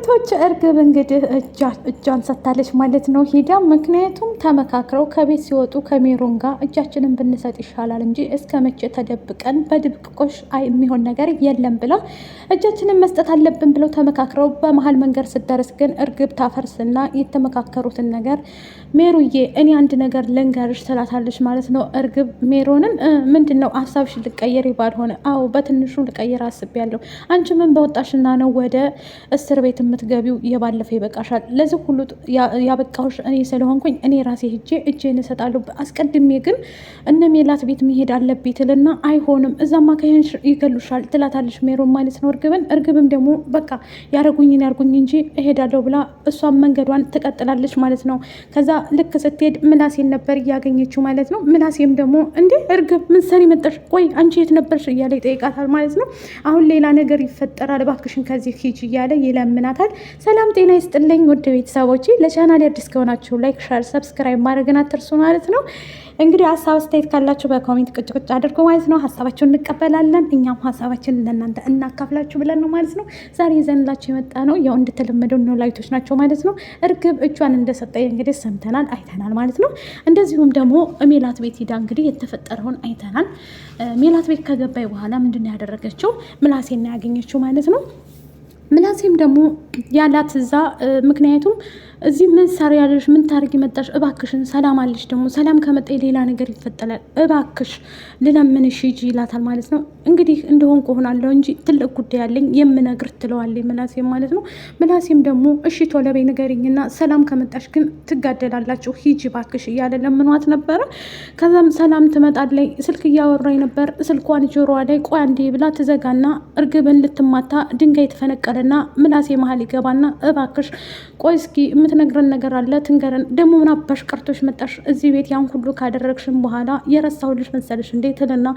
ሴቶች እርግብ እንግዲህ እጇን ሰጥታለች ማለት ነው ሂዳ። ምክንያቱም ተመካክረው ከቤት ሲወጡ ከሜሮን ጋር እጃችንን ብንሰጥ ይሻላል እንጂ እስከ መቼ ተደብቀን በድብቅቆሽ የሚሆን ነገር የለም ብለው እጃችንን መስጠት አለብን ብለው ተመካክረው በመሀል መንገድ ስደርስ ግን እርግብ ታፈርስና የተመካከሩትን ነገር ሜሩዬ እኔ አንድ ነገር ልንገርሽ ትላታለች ማለት ነው። እርግብ ሜሮንን ምንድን ነው ሀሳብሽ ልቀየር ባልሆነ? አዎ በትንሹ ልቀየር አስቤያለሁ። አንቺ ምን በወጣሽና ነው ወደ እስር ቤት የምትገቢው? የባለፈ ይበቃሻል። ለዚህ ሁሉ ያበቃሁሽ እኔ ስለሆንኩኝ እኔ ራሴ ሄጄ እጄን እሰጣለሁ። አስቀድሜ ግን እነ ሜላት ቤት መሄድ አለብኝ ትልና አይሆንም እዛማ ከሄንሽ ይገሉሻል ትላታለች ሜሮን ማለት ነው እርግብን። እርግብም ደግሞ በቃ ያረጉኝን ያርጉኝ እንጂ እሄዳለሁ ብላ እሷም መንገዷን ትቀጥላለች ማለት ነው። ከዛ ልክ ስትሄድ ምላሴን ነበር እያገኘችው ማለት ነው። ምላሴም ደግሞ እንዴ እርግብ ምን ሰሪ መጣሽ? ቆይ አንቺ የት ነበርሽ? እያለ ይጠይቃታል ማለት ነው። አሁን ሌላ ነገር ይፈጠራል እባክሽን ከዚህ ሂጂ እያለ ይለምናታል። ሰላም ጤና ይስጥልኝ ውድ ቤተሰቦቼ፣ ለቻናል አዲስ ከሆናችሁ ላይክ፣ ሸር፣ ሰብስክራይብ ማድረግን አትርሱ ማለት ነው። እንግዲህ ሀሳብ አስተያየት ካላችሁ በኮሜንት ቁጭ አድርጎ ማለት ነው። ሀሳባችሁን እንቀበላለን፣ እኛም ሀሳባችንን ለእናንተ እናካፍላችሁ ብለን ነው ማለት ነው። ዛሬ ይዘንላችሁ የመጣ ነው ያው እንደተለመደው ነው ላይቶች ናቸው ማለት ነው። እርግብ እጇን እንደሰጠኝ እንግዲህ ሰምተናል አይተናል ማለት ነው። እንደዚሁም ደግሞ ሜላት ቤት ሂዳ እንግዲህ የተፈጠረውን አይተናል። ሜላት ቤት ከገባይ በኋላ ምንድን ነው ያደረገችው? ምላሴን ያገኘችው ማለት ነው። ምላሴም ደግሞ ያላት እዛ ምክንያቱም እዚህ ምን ሳሪ ያለሽ ምን ታርጊ መጣሽ? እባክሽን ሰላም አለሽ ደግሞ ሰላም ከመጣ ሌላ ነገር ይፈጠራል እባክሽ ልለምንሽ ሂጂ ይላታል ማለት ነው። እንግዲህ እንደሆንኩ ሆናለሁ እንጂ ትልቅ ጉዳይ ያለኝ የምነግር ትለዋለች ምላሴም ማለት ነው። ምላሴም ደግሞ እሺ ቶሎ በይ ንገሪኝና ሰላም ከመጣሽ ግን ትጋደላላችሁ ሂጂ እባክሽ እያለ ለምኗት ነበረ። ከዛም ሰላም ትመጣለች። ስልክ እያወራኝ ነበር ስልኳን ጆሮዋ ላይ ቆይ አንዴ ብላ ትዘጋና እርግብን ልትማታ ድንጋይ ተፈነቀለና ምላሴ መሀል ይገባና እባክሽ ቆይ እስኪ የምትነግረን ነገር አለ ትንገረን። ደግሞ ምን አባሽ ቀርቶሽ መጣሽ? እዚህ ቤት ያን ሁሉ ካደረግሽን በኋላ የረሳሁልሽ መሰለሽ እንዴት ትልና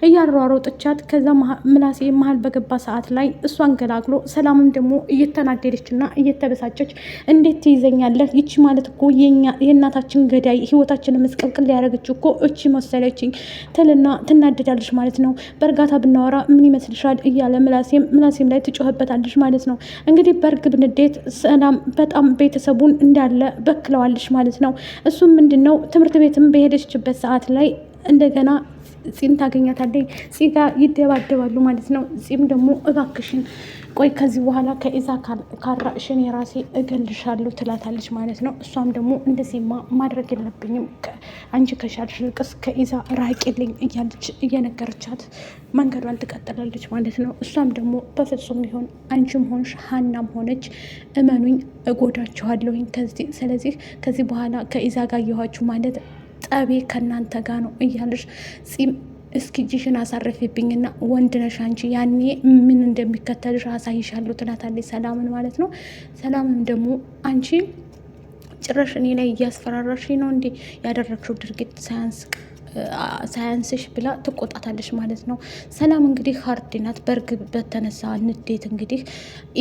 እያሯሯጠቻት ከዛ ምላሴ መሀል በገባ ሰዓት ላይ እሷን ገላግሎ ሰላምም ደግሞ እየተናደደችና እየተበሳጨች እንዴት ትይዘኛለህ? ይቺ ማለት እኮ የእናታችን ገዳይ ህይወታችንን መስቀልቅል ያደረገችው እኮ እቺ መሰለችኝ ትልና ትናደዳለች ማለት ነው። በእርጋታ ብናወራ ምን ይመስልሻል? እያለ ምላሴም ላይ ትጮህበታለች ማለት ነው። እንግዲህ በእርግብ ንዴት ሰላም በጣም ቤተሰቡን እንዳለ በክለዋለች ማለት ነው። እሱም ምንድን ነው ትምህርት ቤትም በሄደችበት ሰዓት ላይ እንደገና ፂም ታገኛታለች። ፂ ጋር ይደባደባሉ ማለት ነው። ፂም ደግሞ እባክሽን ቆይ ከዚህ በኋላ ከኢዛ ካራቅሽን የራሴ እገልሻለሁ ትላታለች ማለት ነው። እሷም ደግሞ እንደዚህማ ማድረግ የለብኝም አንቺ ከሻልሽ ልቅስ ከኢዛ ራቂልኝ እያለች እየነገረቻት መንገዷን ትቀጥላለች ማለት ነው። እሷም ደግሞ በፍጹም ቢሆን አንቺም ሆንሽ ሀናም ሆነች እመኑኝ እጎዳችኋለሁኝ ስለዚህ ከዚህ በኋላ ከኢዛ ጋር እየኋችሁ ማለት ጠቤ ከእናንተ ጋር ነው እያለች ፂም እስኪ እጅሽን አሳረፊብኝና ወንድ ነሽ አንቺ ያኔ ምን እንደሚከተልሽ አሳይሻለሁ ትላታለች ሰላምን ማለት ነው። ሰላምም ደግሞ አንቺ ጭራሽ እኔ ላይ እያስፈራራሽ ነው እንዴ? ያደረግሽው ድርጊት ሳያንስሽ ብላ ትቆጣታለች ማለት ነው። ሰላም እንግዲህ ሀርድ ናት። በእርግብ በተነሳ ንዴት እንግዲህ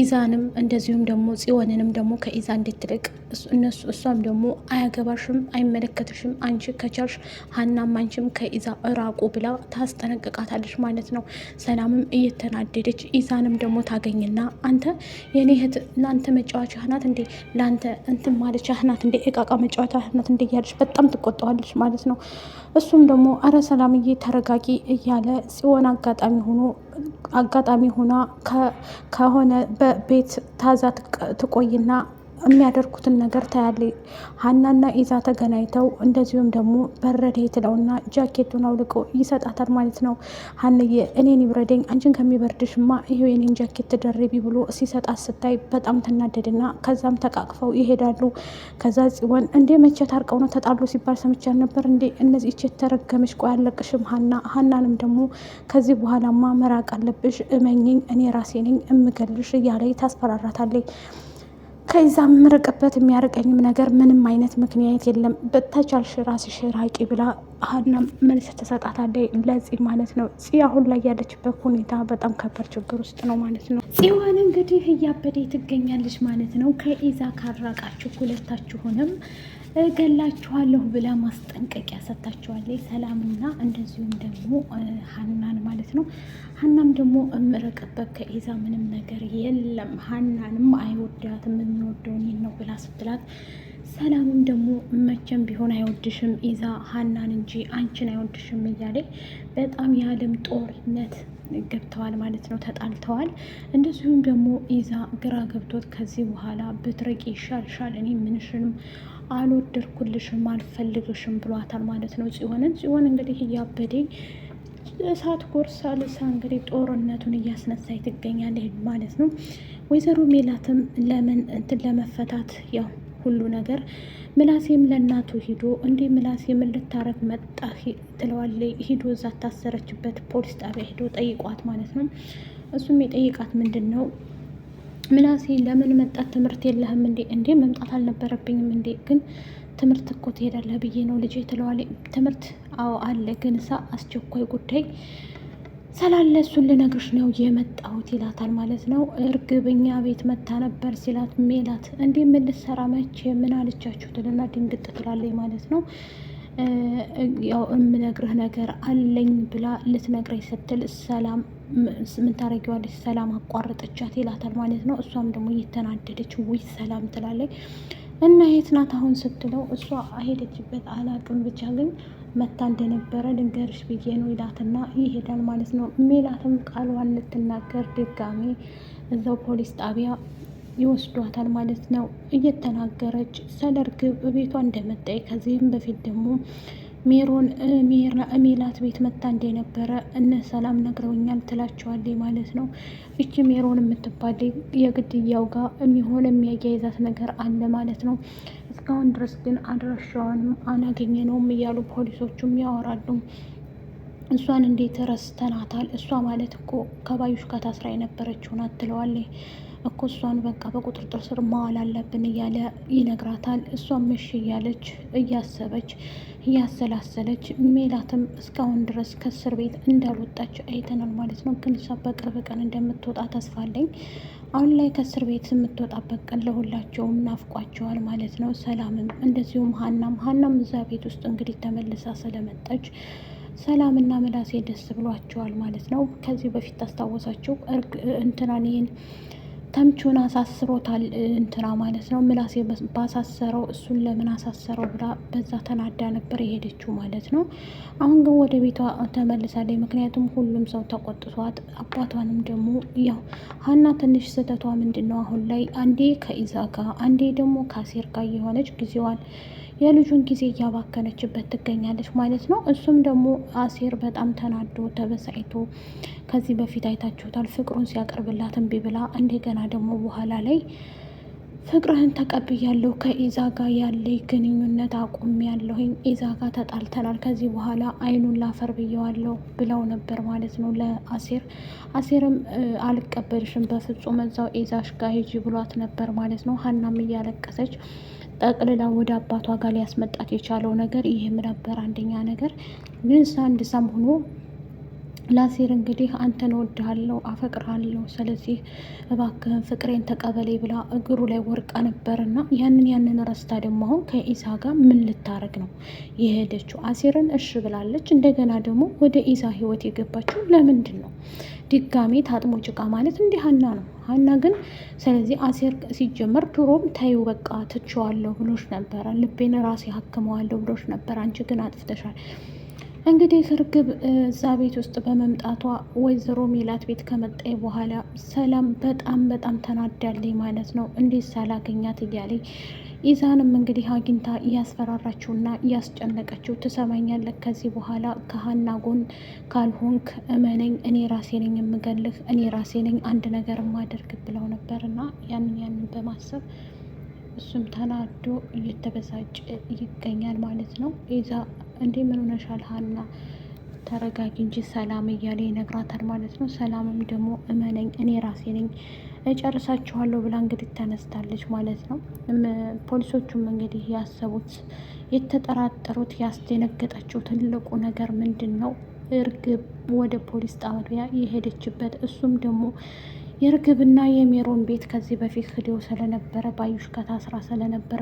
ኢዛንም እንደዚሁም ደግሞ ጽዮንንም ደግሞ ከኢዛ እንድትልቅ እሷም ደግሞ አያገባሽም፣ አይመለከትሽም፣ አንቺ ከቻልሽ ሀናም አንቺም ከኢዛ እራቁ ብላ ታስጠነቅቃታለች ማለት ነው። ሰላምም እየተናደደች ኢዛንም ደግሞ ታገኝና አንተ የኔ እህት ለአንተ መጫወቻ ናት እንዴ? ለአንተ እንትን ማለቻ ናት እንዴ? እቃቃ መጫወቻ ናት እንዴ? እያለች በጣም ትቆጣዋለች ማለት ነው። እሱም ደግሞ አረ ሰላምዬ ተረጋጊ እያለ ጽዮን አጋጣሚ ሆና ከሆነ በቤት ታዛ ትቆይና የሚያደርጉትን ነገር ታያለች። ሀናና ኢዛ ተገናኝተው እንደዚሁም ደግሞ በረደ ትለውና ጃኬቱን አውልቆ ይሰጣታል ማለት ነው። ሀንዬ እኔን ይብረደኝ አንቺን ከሚበርድሽማ ይሄው የኔን ጃኬት ተደረቢ ብሎ ሲሰጣት ስታይ በጣም ትናደድና ከዛም ተቃቅፈው ይሄዳሉ። ከዛ ጽዮን እንዴ መቼ ታርቀው ነው? ተጣሉ ሲባል ሰምቻል ነበር እንዴ? እነዚህ እቼ ተረገመች ቆይ አለቅሽም ሀናንም ደግሞ ከዚህ በኋላማ መራቅ አለብሽ እመኝኝ እኔ ራሴ ነኝ እምገልሽ እያለኝ ታስፈራራታለች። ከዛ የምርቅበት የሚያርቀኝም ነገር ምንም አይነት ምክንያት የለም በተቻልሽ ራስሽ ራቂ ብላ ሀና መልስ ተሰጣታለች ለጽ ማለት ነው። ጽ አሁን ላይ ያለችበት ሁኔታ በጣም ከባድ ችግር ውስጥ ነው ማለት ነው። ጽዋን እንግዲህ እያበደ ትገኛለች ማለት ነው። ከኢዛ ካራቃችሁ ሁለታችሁንም እገላችኋለሁ ብላ ማስጠንቀቂያ ሰጥታችኋለች ሰላምና እንደዚሁም ደግሞ ሀናን ማለት ነው። ሀናም ደግሞ እምርቅበት ከኢዛ ምንም ነገር የለም ሀናንም አይወዳትም የሚወደው እኔን ነው ብላ ስትላት ሰላምም ደግሞ መቼም ቢሆን አይወድሽም ኢዛ ሀናን እንጂ አንቺን አይወድሽም እያለ በጣም የዓለም ጦርነት ገብተዋል ማለት ነው። ተጣልተዋል። እንደዚሁም ደግሞ ኢዛ ግራ ገብቶት ከዚህ በኋላ ብትርቂ ይሻልሻል፣ እኔ ምንሽንም አልወደድኩልሽም አልፈልግሽም ብሏታል ማለት ነው። ጽዮን እንግዲህ እያበደ እሳት ጎርሳ ልሳ እንግዲህ ጦርነቱን እያስነሳይ ትገኛለች ማለት ነው። ወይዘሮ ሜላትም ለምን እንትን ለመፈታት ያው ሁሉ ነገር ምላሴም ለእናቱ ሂዶ እንዴ ምላሴ ምን ልታረግ መጣ ትለዋለች። ሂዶ እዛ ታሰረችበት ፖሊስ ጣቢያ ሂዶ ጠይቋት ማለት ነው። እሱም የጠይቃት ምንድን ነው ምላሴ ለምን መጣት ትምህርት የለህም እንዴ? እንዴ መምጣት አልነበረብኝም እንዴ? ግን ትምህርት እኮ ትሄዳለህ ብዬ ነው ልጄ ትለዋለች። ትምህርት አዎ አለ፣ ግን አስቸኳይ ጉዳይ ስላለ እሱን ልነግርሽ ነው የመጣሁት ይላታል ማለት ነው። እርግብኛ ቤት መታ ነበር ሲላት ሜላት እንዴ ምን ልትሰራ መቼ ምን አለቻችሁ ትልና ድንግጥ ትላለች ማለት ነው። ያው የምነግርህ ነገር አለኝ ብላ ልትነግረኝ ስትል ሰላም ምን ታረጊዋለች ሰላም አቋረጠቻት ይላታል ማለት ነው። እሷም ደግሞ እየተናደደች ውይ ሰላም ትላለች እና የት ናት አሁን ስትለው እሷ ሄደችበት አላቅም ብቻ ግን መታ እንደነበረ ልንገርሽ ብዬ ነው ይላትና ይሄዳል ማለት ነው። ሜላትም ቃሏን ልትናገር ድጋሜ እዛው ፖሊስ ጣቢያ ይወስዷታል ማለት ነው። እየተናገረች ስለ እርግብ ቤቷ እንደመጣች ከዚህም በፊት ደግሞ ሜላት ቤት መታ እንደነበረ እነ ሰላም ነግረውኛል ትላቸዋለች ማለት ነው። እቺ ሜሮን የምትባል የግድያው ጋር የሚሆን የሚያያይዛት ነገር አለ ማለት ነው። እስካሁን ድረስ ግን አድራሻዋንም አላገኘነውም እያሉ ፖሊሶቹም ያወራሉ። እሷን እንዴት ረስተናታል? እሷ ማለት እኮ ከባዩሽ ጋር ታስራ የነበረችው ናት ትለዋለች እኮ እሷን በቃ በቁጥጥር ስር ማዋል አለብን እያለ ይነግራታል። እሷም እሺ እያለች እያሰበች እያሰላሰለች ሜላትም እስካሁን ድረስ ከእስር ቤት እንዳልወጣች አይተናል ማለት ነው። ግን እሷ በቅርብ ቀን እንደምትወጣ ተስፋ አለኝ። አሁን ላይ ከእስር ቤት የምትወጣበት ቀን ለሁላቸውም ናፍቋቸዋል ማለት ነው። ሰላምም እንደዚሁም ሀናም እዛ ቤት ውስጥ እንግዲህ ተመልሳ ስለመጣች ሰላምና ምላሴ ደስ ብሏቸዋል ማለት ነው። ከዚህ በፊት ታስታወሳቸው እንትናን ይህን ተምቹን አሳስሮታል እንትና ማለት ነው። ምላሴ ባሳሰረው እሱን ለምን አሳሰረው ብላ በዛ ተናዳ ነበር የሄደችው ማለት ነው። አሁን ግን ወደ ቤቷ ተመልሳለች። ምክንያቱም ሁሉም ሰው ተቆጥቷት፣ አባቷንም ደግሞ ያው ሀና ትንሽ ስህተቷ ምንድን ነው አሁን ላይ አንዴ ከኢዛ ጋር አንዴ ደግሞ ከአሴር ጋር የሆነች ጊዜዋን የልጁን ጊዜ እያባከነችበት ትገኛለች ማለት ነው። እሱም ደግሞ አሴር በጣም ተናዶ ተበሳይቶ ከዚህ በፊት አይታችሁታል ፍቅሩን ሲያቀርብላት እምቢ ብላ እንደገና ደግሞ በኋላ ላይ ፍቅርህን ተቀብያለሁ ከኢዛ ጋር ያለኝ ግንኙነት አቁም ያለሁኝ ኢዛ ጋር ተጣልተናል ከዚህ በኋላ አይኑን ላፈር ብየዋለሁ ብለው ነበር ማለት ነው ለአሴር። አሴርም አልቀበልሽም በፍጹም እዛው ኢዛሽ ጋር ሂጂ ብሏት ነበር ማለት ነው። ሀናም እያለቀሰች ጠቅልላ ወደ አባቷ ጋር ሊያስመጣት የቻለው ነገር ይህም ነበር አንደኛ ነገር። ግን አንድ ሰም ሆኖ ለአሴር እንግዲህ አንተን እወድሃለሁ አፈቅርሃለሁ፣ ስለዚህ እባክህን ፍቅሬን ተቀበሌ ብላ እግሩ ላይ ወርቃ ነበርና ያንን ረስታ ደግሞ አሁን ከኢሳ ጋር ምን ልታረግ ነው የሄደችው? አሴርን እሺ ብላለች። እንደገና ደግሞ ወደ ኢሳ ህይወት የገባችው ለምንድን ነው? ድጋሜ ታጥሞ ጭቃ ማለት እንዲህ ሀና ነው። ሀና ግን ስለዚህ አሴር ሲጀመር ድሮም ታዩ በቃ ትቼዋለሁ ብሎሽ ነበረ፣ ልቤን ራሴ ሀክመዋለሁ ብሎሽ ነበር። አንቺ ግን አጥፍተሻል። እንግዲህ እርግብ እዛ ቤት ውስጥ በመምጣቷ ወይዘሮ ሜላት ቤት ከመጣይ በኋላ ሰላም በጣም ተናዳለኝ ማለት ነው። እንዴት ሳላገኛት እያለኝ ኢዛንም እንግዲህ አግኝታ እያስፈራራችውና እያስጨነቀችው ትሰማኛለህ፣ ከዚህ በኋላ ከሀና ጎን ካልሆንክ እመነኝ፣ እኔ ራሴ ነኝ የምገልህ፣ እኔ ራሴ ነኝ አንድ ነገር ማደርግ ብለው ነበርና ያንን በማሰብ እሱም ተናዶ እየተበሳጨ ይገኛል ማለት ነው። ኢዛ እንዴ ምን ሆነሻል ሀና ተረጋጊ እንጂ ሰላም እያለ ይነግራታል ማለት ነው። ሰላምም ደግሞ እመነኝ እኔ ራሴ ነኝ እጨርሳችኋለሁ ብላ እንግዲህ ተነስታለች ማለት ነው። ፖሊሶቹም እንግዲህ ያሰቡት የተጠራጠሩት ያስደነገጣቸው ትልቁ ነገር ምንድን ነው? እርግብ ወደ ፖሊስ ጣቢያ የሄደችበት እሱም ደግሞ የእርግብና የሜሮን ቤት ከዚህ በፊት ሂደው ስለነበረ ባዩሽ ከታስራ ስለነበር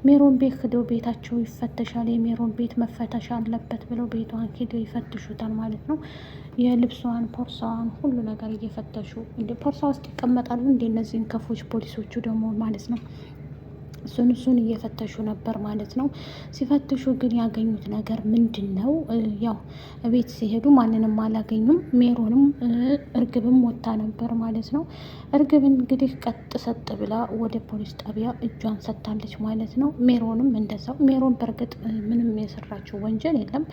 ሜሮን ቤት ሂደው ቤታቸው ይፈተሻል፣ የሜሮን ቤት መፈተሽ አለበት ብለው ቤቷን ሂደው ይፈትሹታል ማለት ነው። የልብሷን፣ ፖርሳዋን፣ ሁሉ ነገር እየፈተሹ እንደ ፖርሳ ውስጥ ይቀመጣሉ እንደ እነዚህን ከፎች ፖሊሶቹ ደግሞ ማለት ነው። እሱን እየፈተሹ ነበር ማለት ነው። ሲፈትሹ ግን ያገኙት ነገር ምንድን ነው? ያው ቤት ሲሄዱ ማንንም አላገኙም። ሜሮንም እርግብም ወታ ነበር ማለት ነው። እርግብ እንግዲህ ቀጥ ሰጥ ብላ ወደ ፖሊስ ጣቢያ እጇን ሰጥታለች ማለት ነው። ሜሮንም እንደዛው። ሜሮን በእርግጥ ምንም የሰራችው ወንጀል የለም።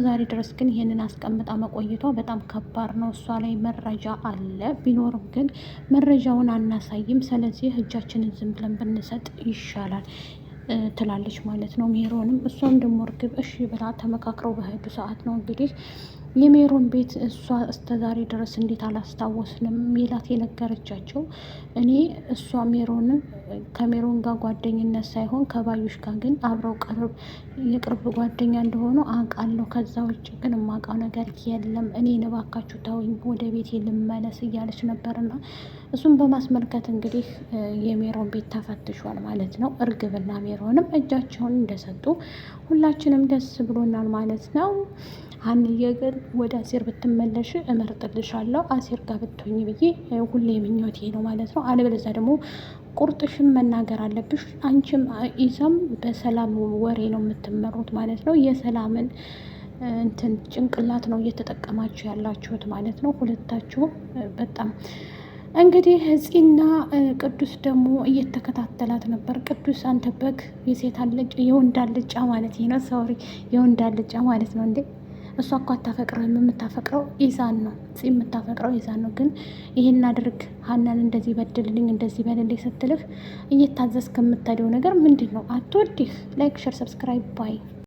ዛሬ ድረስ ግን ይህንን አስቀምጣ መቆየቷ በጣም ከባድ ነው። እሷ ላይ መረጃ አለ ቢኖርም ግን መረጃውን አናሳይም። ስለዚህ እጃችንን ዝም ብለን ብንሰጥ ይሻላል ትላለች ማለት ነው ሜሮንም። እሷም ደግሞ እርግብ እሺ ብላ ተመካክረው በሄዱ ሰዓት ነው እንግዲህ የሜሮን ቤት እሷ እስከዛሬ ድረስ እንዴት አላስታወስንም ሜላት የነገረቻቸው። እኔ እሷ ሜሮንን ከሜሮን ጋር ጓደኝነት ሳይሆን ከባዩሽ ጋር ግን አብረው የቅርብ ጓደኛ እንደሆኑ አውቃለሁ። ከዛ ውጭ ግን የማውቀው ነገር የለም። እኔ እባካችሁ ተውኝ፣ ወደ ቤቴ ልመለስ እያለች ነበርና እሱም በማስመልከት እንግዲህ የሜሮን ቤት ተፈትሿል ማለት ነው። እርግብና ሜሮንም እጃቸውን እንደሰጡ ሁላችንም ደስ ብሎናል ማለት ነው። ሀንዬ ግን ወደ አሴር ብትመለሽ እመርጥልሻለሁ፣ አሴር ጋር ብትሆኝ ብዬ ሁሌ ምኞቴ ነው ማለት ነው። አለበለዚያ ደግሞ ቁርጥሽን መናገር አለብሽ። አንቺም ኢሳም በሰላም ወሬ ነው የምትመሩት ማለት ነው። የሰላምን እንትን ጭንቅላት ነው እየተጠቀማችሁ ያላችሁት ማለት ነው። ሁለታችሁ በጣም እንግዲህ ህፂና ቅዱስ ደግሞ እየተከታተላት ነበር። ቅዱስ አንተ በግ የሴት አልጫ የወንድ አልጫ ማለት ነው። ሶሪ የወንድ አልጫ ማለት ነው እንዴ! እሷ እኮ አታፈቅረህም፣ የምታፈቅረው ኢዛን ነው። የምታፈቅረው ኢዛን ነው። ግን ይሄን አድርግ፣ ሀናን እንደዚህ በድልልኝ፣ እንደዚህ በልልኝ ስትልህ እየታዘዝክ የምታደው ነገር ምንድን ነው? አትወድህ። ላይክ፣ ሸር፣ ሰብስክራይብ ባይ